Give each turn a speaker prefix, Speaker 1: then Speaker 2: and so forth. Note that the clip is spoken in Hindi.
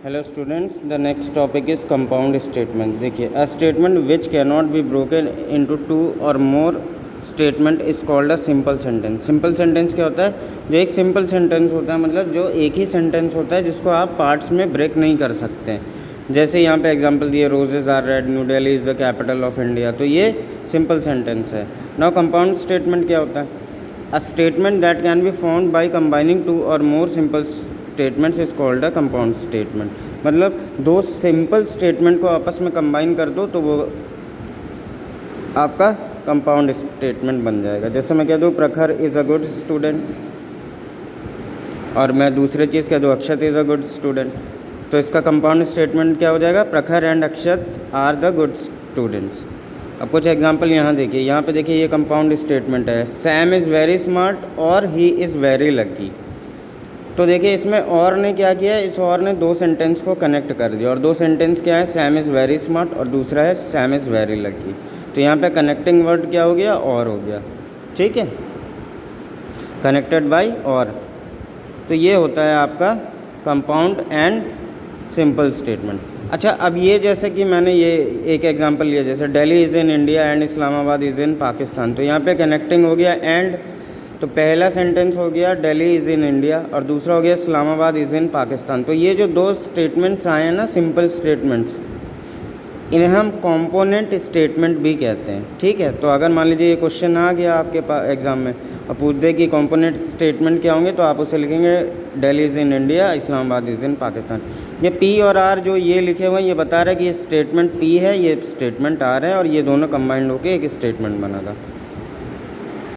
Speaker 1: Hello students, the next topic is compound statement. देखिए, a statement which can not be broken into two or more statement is called a simple sentence. Simple sentence क्या होता है? जो एक सिंपल सेंटेंस होता है, मतलब जो एक ही सेंटेंस होता है जिसको आप पार्ट्स में ब्रेक नहीं कर सकते। जैसे यहाँ पे एग्जांपल दिए, roses are red, new Delhi is the capital of India, तो ये सिंपल सेंटेंस है। नाउ कंपाउंड स्टेटमेंट क्या होता है? A statement that can be found by combining two or more simple statements is called a compound statement. मतलब दो सिंपल स्टेटमेंट को आपस में कंबाइन कर दो तो वो आपका कंपाउंड स्टेटमेंट बन जाएगा। जैसे मैं कह दूँ प्रखर इज़ अ गुड स्टूडेंट, और मैं दूसरी चीज़ कह दूँ Akshat is a good student, तो इसका कंपाउंड स्टेटमेंट क्या हो जाएगा? Prakhar and Akshat are the good students. अब कुछ एग्जांपल यहाँ देखिए, यहाँ पे देखिए ये कंपाउंड स्टेटमेंट है, सैम इज़ वेरी स्मार्ट और ही इज़ वेरी लकी। तो देखिए इसमें और ने क्या किया, इस और ने दो सेंटेंस को कनेक्ट कर दिया, और दो सेंटेंस क्या है? सैम इज़ वेरी स्मार्ट और दूसरा है सैम इज़ वेरी लकी। तो यहाँ पे कनेक्टिंग वर्ड क्या हो गया? और हो गया, ठीक है, कनेक्टेड बाय और। तो ये होता है आपका कंपाउंड एंड सिंपल स्टेटमेंट। अच्छा, अब ये जैसे कि मैंने ये एक एग्जांपल लिया, जैसे Delhi is in India and Islamabad is in Pakistan, तो यहाँ पे कनेक्टिंग हो गया एंड। तो पहला सेंटेंस हो गया दिल्ली इज़ इन इंडिया और दूसरा हो गया इस्लामाबाद इज़ इन पाकिस्तान। तो ये जो दो स्टेटमेंट्स आए हैं ना, सिंपल स्टेटमेंट्स, इन्हें हम कंपोनेंट स्टेटमेंट भी कहते हैं, ठीक है। तो अगर मान लीजिए ये क्वेश्चन आ गया आपके पास एग्ज़ाम में और पूछ दे कि कंपोनेंट स्टेटमेंट क्या होंगे, तो आप उसे लिखेंगे Delhi is in India, Islamabad is in Pakistan. ये पी और आर जो ये लिखे हुए हैं, ये बता रहा है कि ये स्टेटमेंट पी है, ये स्टेटमेंट आर है, और ये दोनों कंबाइंड होकर एक स्टेटमेंट बना था।